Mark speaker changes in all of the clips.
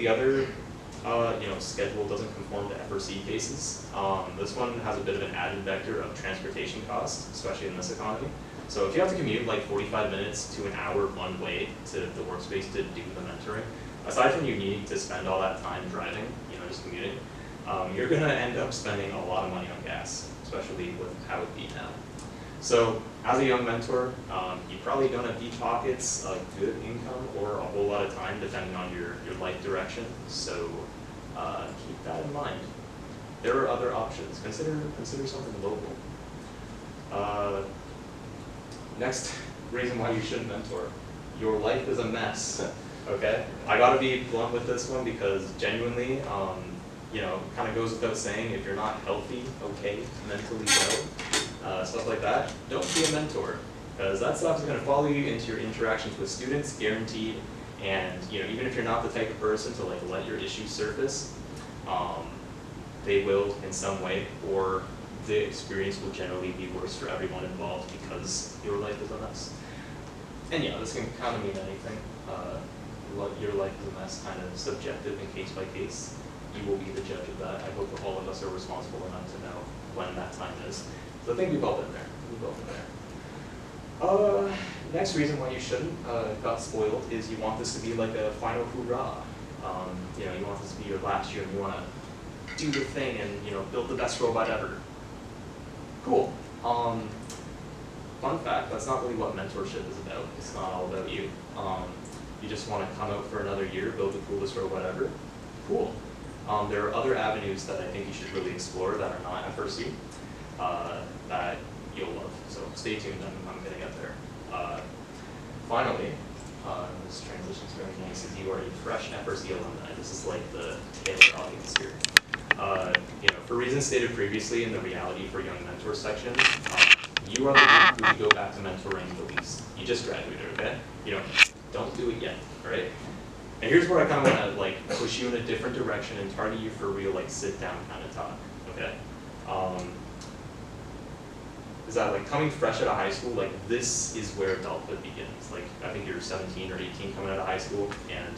Speaker 1: The other schedule doesn't conform to FRC cases. This one has a bit of an added vector of transportation costs, especially in this economy. So if you have to commute like 45 minutes to an hour one way to the workspace to do the mentoring, aside from you needing to spend all that time driving, just commuting, you're going to end up spending a lot of money on gas, especially with how it be now. So as a young mentor, you probably don't have deep pockets, a good income, or a whole lot of time depending on your life direction. So keep that in mind. There are other options. Consider something local. Next reason why you shouldn't mentor. Your life is a mess. Okay? I gotta be blunt with this one because genuinely, kind of goes without saying, if you're not healthy, okay, mentally well, stuff like that, don't be a mentor, because that stuff is going to follow you into your interactions with students, guaranteed. And even if you're not the type of person to let your issues surface, they will in some way, or the experience will generally be worse for everyone involved because your life is a mess. And this can kind of mean anything. Your life is a mess, kind of subjective and case by case. You will be the judge of that. I hope that all of us are responsible enough to know when that time is. So I think we've all been there. Next reason why you shouldn't got spoiled is you want this to be like a final hoorah. You want this to be your last year and you want to do the thing and build the best robot ever. Cool. Fun fact, that's not really what mentorship is about. It's not all about you. You just want to come out for another year, build the coolest robot ever. Cool. There are other avenues that I think you should really explore that are not FRC that you'll love. So stay tuned, I'm going to get there. Finally, this transition is very nice. If you are a fresh FRC alumni, this is like the tailored audience here. For reasons stated previously in the Reality for Young Mentors section, you are the group who you go back to mentoring the least. You just graduated, okay? Don't do it yet, all right? And here's where I kind of want to push you in a different direction and target you for real sit down kind of talk, okay? Is that coming fresh out of high school, this is where adulthood begins. I think you're 17 or 18 coming out of high school, and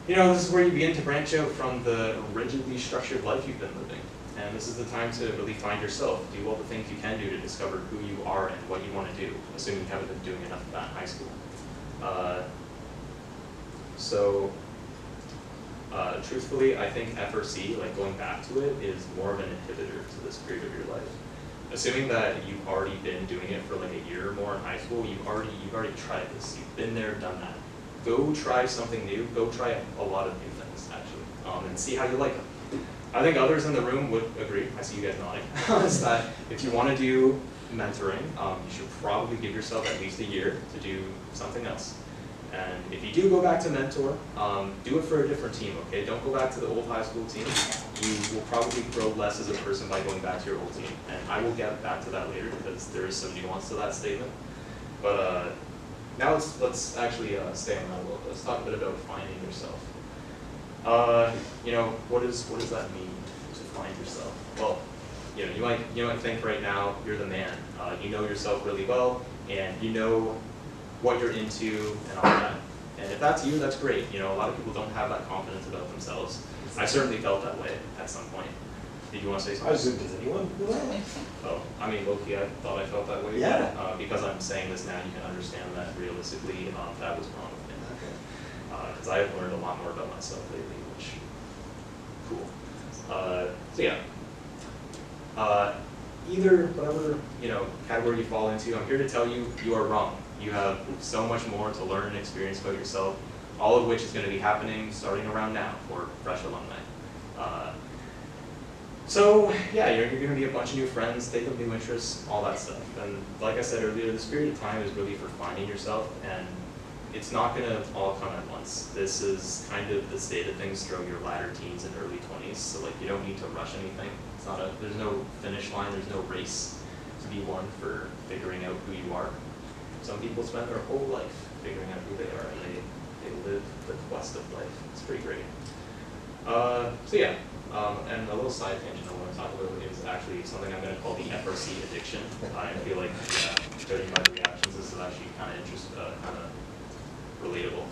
Speaker 1: this is where you begin to branch out from the rigidly structured life you've been living. And this is the time to really find yourself, do all the things you can do to discover who you are and what you want to do, assuming you haven't been doing enough of that in high school. Truthfully, I think FRC, going back to it, is more of an inhibitor to this period of your life. Assuming that you've already been doing it for a year or more in high school, you've already tried this. You've been there, done that. Go try something new. Go try a lot of new things, actually, and see how you like them. I think others in the room would agree. I see you guys nodding. Is that if you want to do mentoring, you should probably give yourself at least a year to do something else. And if you do go back to mentor, do it for a different team, okay? Don't go back to the old high school team. You will probably grow less as a person by going back to your old team. And I will get back to that later because there is some nuance to that statement. But now let's actually stay on that a little bit. Let's talk a bit about finding yourself. What does that mean to find yourself? Well, you might think right now you're the man. You know yourself really well, and you know what you're into and all that. And if that's you, that's great. A lot of people don't have that confidence about themselves. I certainly felt that way at some point. Did you want to say something?
Speaker 2: I assume, does anyone do that?
Speaker 1: Oh, low-key, I thought I felt that way.
Speaker 2: Yeah.
Speaker 1: But, because I'm saying this now, you can understand that realistically, that was wrong with me.
Speaker 2: Okay.
Speaker 1: Because I have learned a lot more about myself lately, which, cool. Either whatever category you fall into, I'm here to tell you, you are wrong. You have so much more to learn and experience about yourself, all of which is going to be happening starting around now for fresh alumni. You're going to be a bunch of new friends, take up new interests, all that stuff. And like I said earlier, this period of time is really for finding yourself, and it's not going to all come at once. This is kind of the state of things throughout your latter teens and early 20s, so you don't need to rush anything. There's no finish line, there's no race to be won for figuring out who you are. Some people spend their whole life figuring out who they are, and they live the quest of life. It's pretty great. And a little side tangent I want to talk about is actually something I'm going to call the FRC addiction. I feel like, judging by the reactions, this is actually kind of relatable.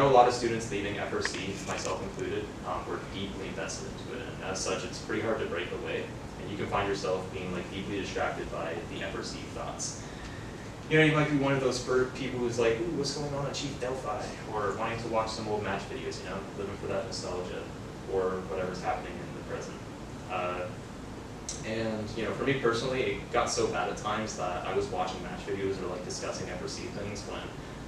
Speaker 1: know a lot of students leaving FRC, myself included, were deeply invested into it, and as such, it's pretty hard to break away, and you can find yourself being like deeply distracted by the FRC thoughts. You know, you might be one of those people who's like, ooh, what's going on at Chief Delphi? Or wanting to watch some old match videos, you know, living for that nostalgia, or whatever's happening in the present. And, you know, for me personally, it got so bad at times that I was watching match videos or like discussing FRC things when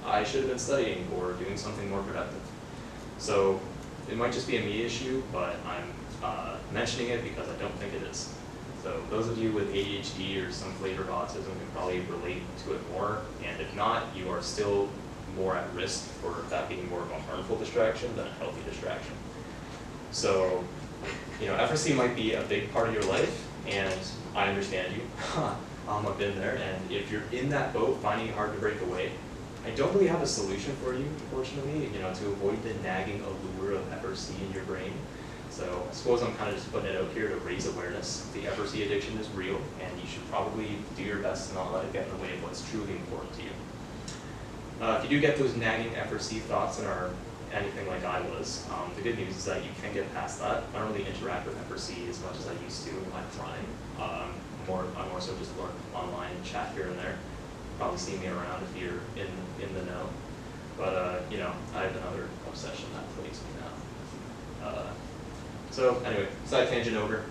Speaker 1: I should have been studying or doing something more productive. So it might just be a me issue, but I'm mentioning it because I don't think it is. So those of you with ADHD or some flavor of autism can probably relate to it more, and if not, you are still more at risk for that being more of a harmful distraction than a healthy distraction. So, you know, FRC might be a big part of your life, and I understand you. I've been there, and if you're in that boat, finding it hard to break away, I don't really have a solution for you, unfortunately, you know, to avoid the nagging allure of FRC in your brain. So I suppose I'm kind of just putting it out here to raise awareness. The FRC addiction is real, and you should probably do your best to not let it get in the way of what's truly important to you. If you do get those nagging FRC thoughts and are anything like I was, the good news is that you can get past that. I don't really interact with FRC as much as I used to in my prime. I'm more so just learn online chat here and there. Probably see me around if you're in the know. But you know, I have another obsession that plagues me now. So anyway, side tangent over.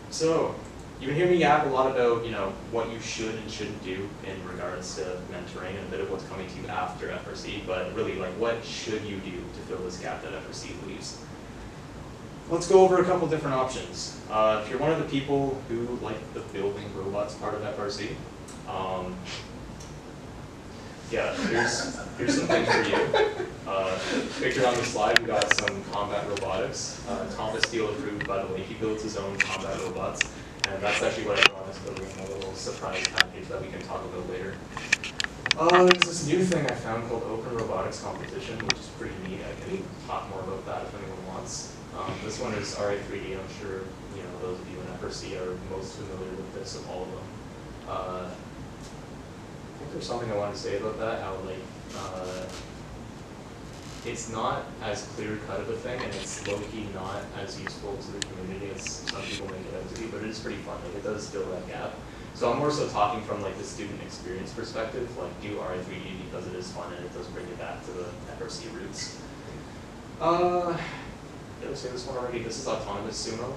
Speaker 1: So you can hear me yap a lot about, you know, what you should and shouldn't do in regards to mentoring and a bit of what's coming to you after FRC, but really, like, what should you do to fill this gap that FRC leaves? Let's go over a couple different options. If you're one of the people who like the building robots part of FRC, yeah, here's some things for you. Pictured on the slide, we got some combat robotics. Thomas Steele approved, by the way. He builds his own combat robots, and that's actually what I brought us building a little surprise package that we can talk about later. There's this new thing I found called Open Robotics Competition, which is pretty neat. I can talk more about that if anyone wants. This one is RA3D. I'm sure you know those of you in FRC are most familiar with this of all of them. I think there's something I wanted to say about that. How like it's not as clear cut of a thing, and it's low key not as useful to the community as some people make it out to be. But it is pretty fun. Like it does fill that gap. So I'm more so talking from like the student experience perspective. Like do RA3D because it is fun and it does bring you back to the FRC roots. Did I say this one already? This is Autonomous Sumo.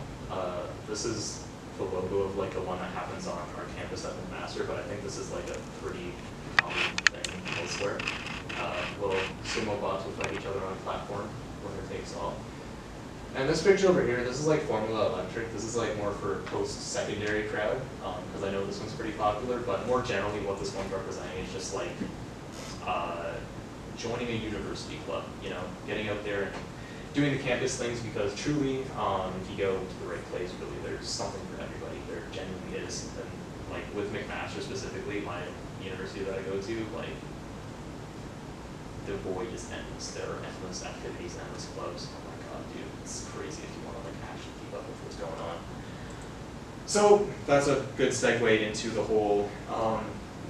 Speaker 1: This is the logo of like the one that happens on our campus at McMaster, but I think this is like a pretty common thing elsewhere. Little sumo bots will fight each other on a platform, winner takes all. And this picture over here, this is like Formula Electric. This is like more for post-secondary crowd, because I know this one's pretty popular, but more generally what this one's representing is just like joining a university club, you know, getting out there and doing the campus things, because truly, if you go to the right place, really, there's something for everybody. There genuinely is. And like with McMaster specifically, my university that I go to, like the void is endless. There are endless activities, endless clubs. Oh my god, dude, it's crazy if you want to like actually keep up with what's going on. So that's a good segue into the whole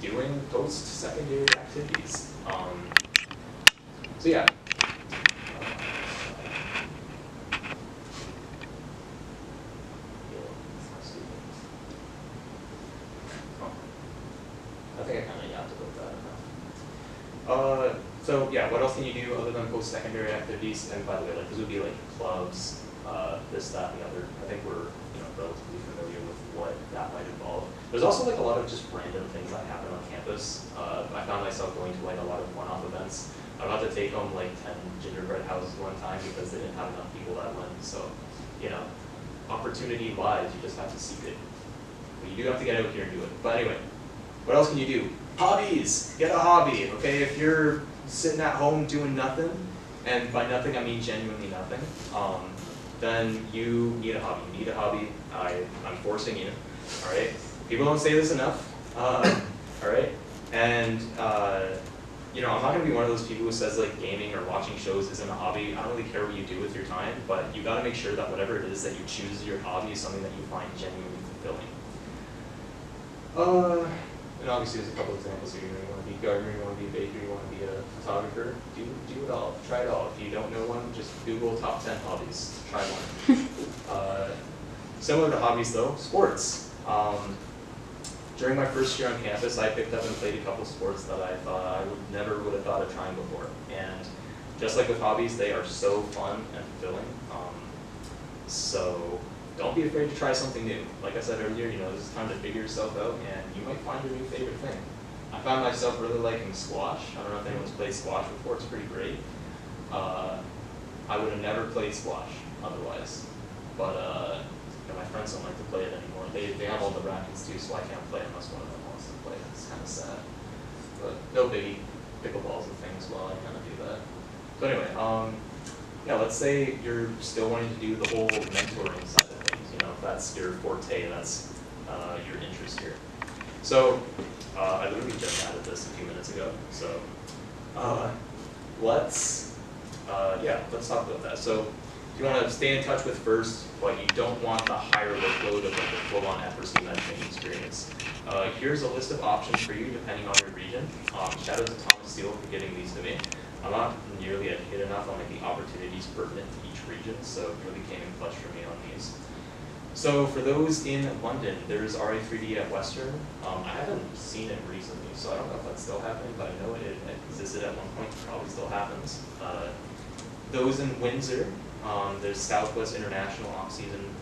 Speaker 1: doing post-secondary activities. So yeah. I think I kind of yapped about that enough. So yeah, what else can you do other than post-secondary activities? And by the way, like this would be like clubs, this, that, and the other. I think we're relatively familiar with what that might involve. There's also like a lot of just random things that happen on campus. I found myself going to like a lot of one-off events. I got to take home like 10 gingerbread houses one time because they didn't have enough people that went. So, you know, opportunity lies, you just have to seek it. But you do have to get out here and do it. But anyway, what else can you do? Hobbies! Get a hobby, okay? If you're sitting at home doing nothing, and by nothing I mean genuinely nothing, then you need a hobby. You need a hobby. I'm forcing you, all right? People don't say this enough, all right? And, you know, I'm not gonna be one of those people who says like gaming or watching shows isn't a hobby. I don't really care what you do with your time, but you gotta make sure that whatever it is that you choose as your hobby is something that you find genuinely fulfilling. And obviously there's a couple examples here. You want to be a gardener, you want to be a baker, you want to be a photographer. Do it all. Try it all. If you don't know one, just Google top 10 hobbies. Try one. Similar to hobbies though, sports. During my first year on campus, I picked up and played a couple sports that I thought I never would have thought of trying before. And just like with hobbies, they are so fun and fulfilling. So don't be afraid to try something new. Like I said earlier, this is time to figure yourself out, and you might find your new favorite thing. I found myself really liking squash. I don't know if anyone's played squash before. It's pretty great. I would have never played squash otherwise, but my friends don't like to play it anymore. They have all the rackets too, so I can't play unless one of them wants to play it. It's kind of sad, but no biggie. Pickleballs and things. Well, I kind of do that. So anyway, yeah, let's say you're still wanting to do the whole mentoring side of things. If that's your forte, that's your interest here. So I literally just added this a few minutes ago. So let's talk about that. So if you want to stay in touch with FIRST, but you don't want the higher workload of like the full-on FRC mentoring experience, here's a list of options for you depending on your region. Shout out to Thomas Steele for getting these to me. I'm not nearly a hit enough on like the opportunities pertinent to each region, so it really came in clutch for me on these. So for those in London, there's RA3D at Western. I haven't seen it recently, so I don't know if that's still happening, but I know it existed at one point, probably still happens. Those in Windsor, there's Southwest International off-season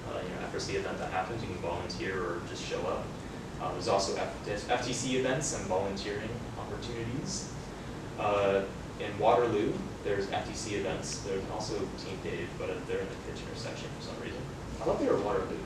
Speaker 1: FRC event that happens. You can volunteer or just show up. There's also FTC events and volunteering opportunities. In Waterloo, there's FTC events. There's also Team Dave, but they're in the Kitchener section for some reason. I thought they were Waterloo.